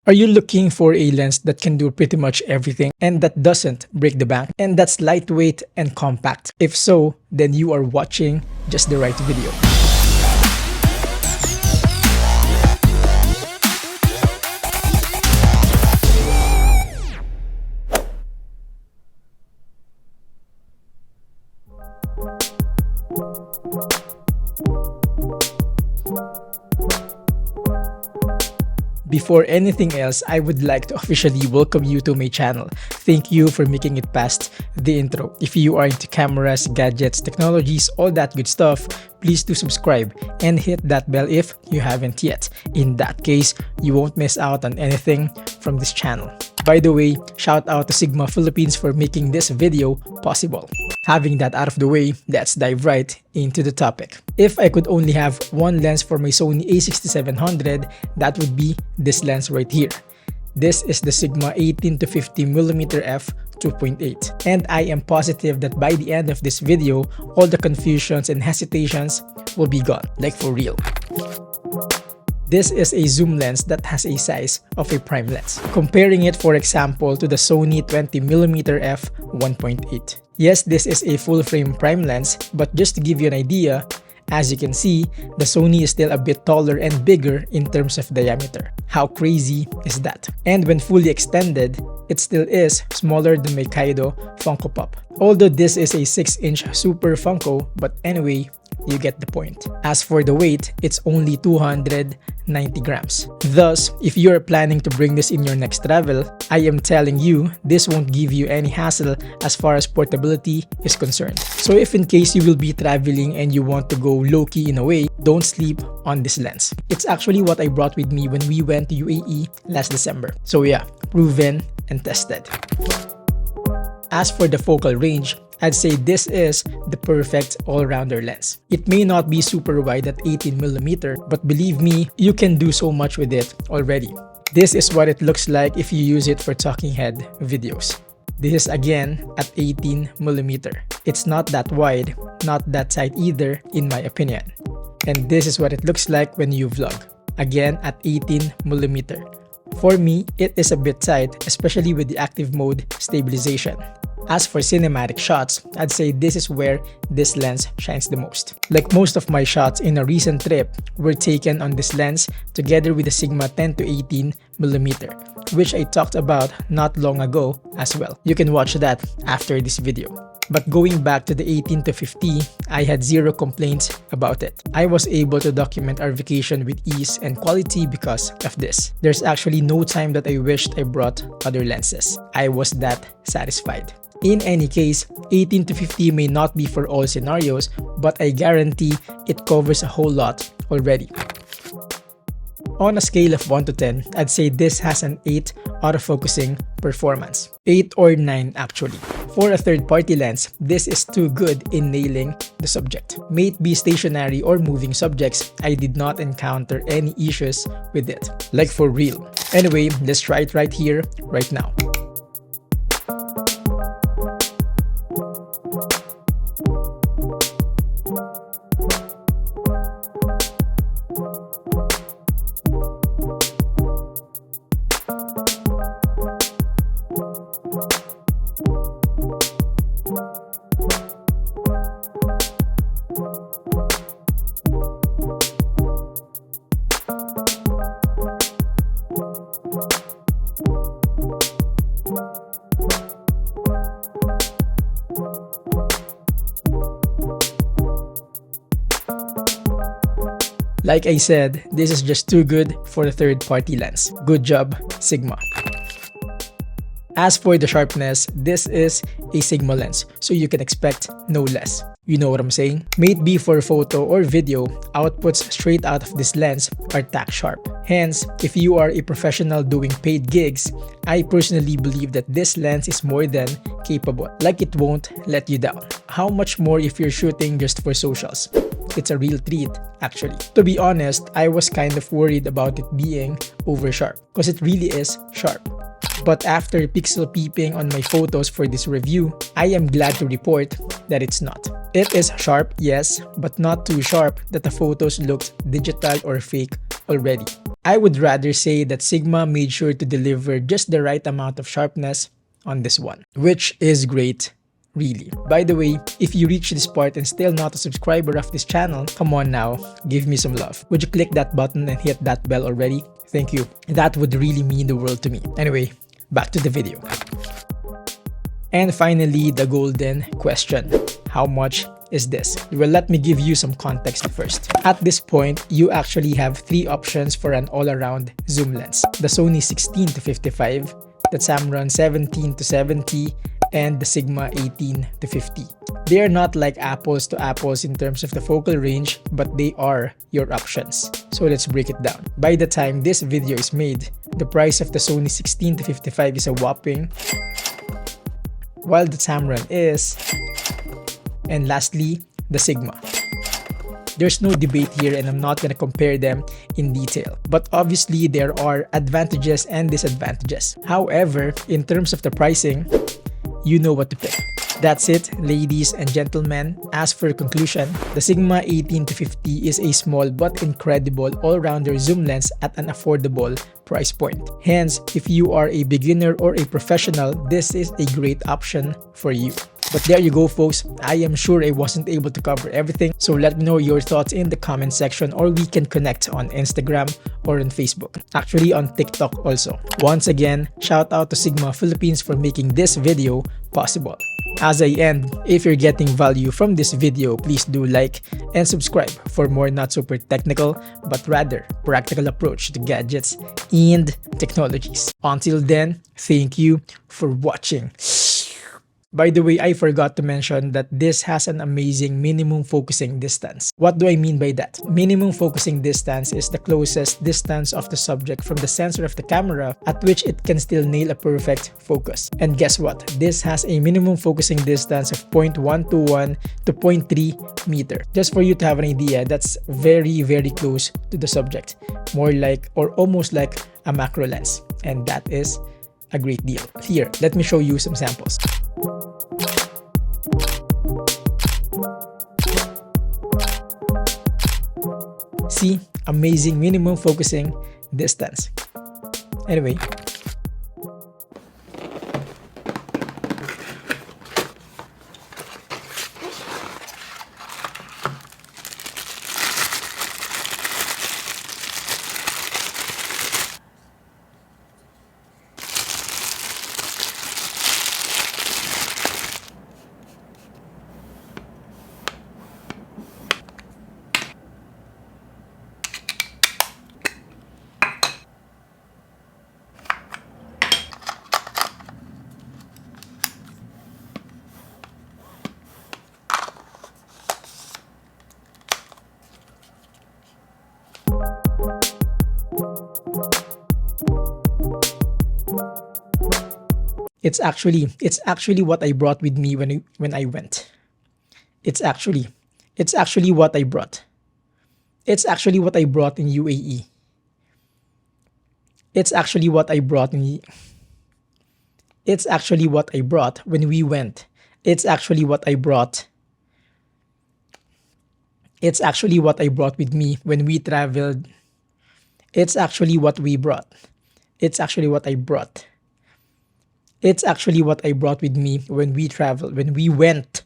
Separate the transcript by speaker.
Speaker 1: Are you looking for a lens that can do pretty much everything and that doesn't break the bank and that's lightweight and compact? If so, then you are watching just the right video. Before anything else, I would like to officially welcome you to my channel. Thank you for making it past the intro. If you are into cameras, gadgets, technologies, all that good stuff, please do subscribe and hit that bell if you haven't yet. In that case, you won't miss out on anything from this channel. By the way, shout out to Sigma Philippines for making this video possible. Having that out of the way, let's dive right into the topic. If I could only have one lens for my Sony A6700, that would be this lens right here. This is the Sigma 18 to 50mm f 2.8, and I am positive that by the end of this video, all the confusions and hesitations will be gone, like for real. This is a zoom lens that has a size of a prime lens, comparing it for example to the Sony 20mm f 1.8. Yes, this is a full-frame prime lens, but just to give you an idea, as you can see, the Sony is still a bit taller and bigger in terms of diameter. How crazy is that? And when fully extended, it still is smaller than my Kaido Funko Pop. Although this is a 6-inch Super Funko, but anyway, you get the point. As for the weight, it's only 290 grams. Thus, if you're planning to bring this in your next travel, I am telling you, this won't give you any hassle as far as portability is concerned. So if in case you will be traveling and you want to go low-key in a way, don't sleep on this lens. It's actually what I brought with me when we went to UAE last December. So yeah, proven and tested. As for the focal range, I'd say this is the perfect all-rounder lens. It may not be super wide at 18mm, but believe me, you can do so much with it already. This is what it looks like if you use it for talking head videos. This is again at 18mm. It's not that wide, not that tight either in my opinion. And this is what it looks like when you vlog. Again at 18mm. For me, it is a bit tight, especially with the active mode stabilization. As for cinematic shots, I'd say this is where this lens shines the most. Like most of my shots in a recent trip were taken on this lens together with the Sigma 10 to 18mm, which I talked about not long ago as well. You can watch that after this video. But going back to the 18 to 50, I had zero complaints about it. I was able to document our vacation with ease and quality because of this. There's actually no time that I wished I brought other lenses. I was that satisfied. In any case, 18 to 50 may not be for all scenarios, but I guarantee it covers a whole lot already. On a scale of 1 to 10, I'd say this has an 8 autofocusing performance. 8 or 9 actually. For a third-party lens, this is too good in nailing the subject. May it be stationary or moving subjects, I did not encounter any issues with it. Like for real. Anyway, let's try it right here, right now. Like I said, this is just too good for a third-party lens. Good job, Sigma. As for the sharpness, this is a Sigma lens, so you can expect no less. You know what I'm saying? May it be for photo or video, outputs straight out of this lens are tack sharp. Hence, if you are a professional doing paid gigs, I personally believe that this lens is more than capable. Like it won't let you down. How much more if you're shooting just for socials? It's a real treat, actually. To be honest, I was kind of worried about it being over sharp, because it really is sharp. But after pixel peeping on my photos for this review, I am glad to report that it's not. It is sharp, yes, but not too sharp that the photos looked digital or fake already. I would rather say that Sigma made sure to deliver just the right amount of sharpness on this one, which is great, really. By the way, if you reach this part and still not a subscriber of this channel, come on now, give me some love. Would you click that button and hit that bell already? Thank you. That would really mean the world to me. Anyway, back to the video. And finally, the golden question. How much is this? Well, let me give you some context first. At this point, you actually have three options for an all-around zoom lens. The Sony 16-55, the Tamron 17-70, and the Sigma 18-50. They are not like apples to apples in terms of the focal range, but they are your options. So let's break it down. By the time this video is made, the price of the Sony 16-55 is a whopping, while the Tamron is, and lastly, the Sigma. There's no debate here and I'm not going to compare them in detail. But obviously, there are advantages and disadvantages. However, in terms of the pricing, you know what to pick. That's it, ladies and gentlemen. As for conclusion, the Sigma 18-50 is a small but incredible all-rounder zoom lens at an affordable price point. Hence, if you are a beginner or a professional, this is a great option for you. But there you go, folks. I am sure I wasn't able to cover everything, so let me know your thoughts in the comment section, or we can connect on Instagram or on Facebook. Actually, on TikTok also. Once again, shout out to Sigma Philippines for making this video possible. As I end, if you're getting value from this video, please do like and subscribe for more not super technical, but rather practical approach to gadgets and technologies. Until then, thank you for watching. By the way, I forgot to mention that this has an amazing minimum focusing distance. What do I mean by that? Minimum focusing distance is the closest distance of the subject from the sensor of the camera at which it can still nail a perfect focus. And guess what? This has a minimum focusing distance of 0.121 to 0.3 meter. Just for you to have an idea, that's very, very close to the subject. More like or almost like a macro lens. And that is a great deal. Here, let me show you some samples. See, amazing minimum focusing distance. Anyway, it's actually what I brought with me when I went. It's actually what I brought. It's actually what I brought in UAE. It's actually what I brought It's actually what I brought when we went. It's actually what I brought. It's actually what I brought with me when we traveled. It's actually what we brought. It's actually what I brought. It's actually what I brought with me when we traveled, when we went.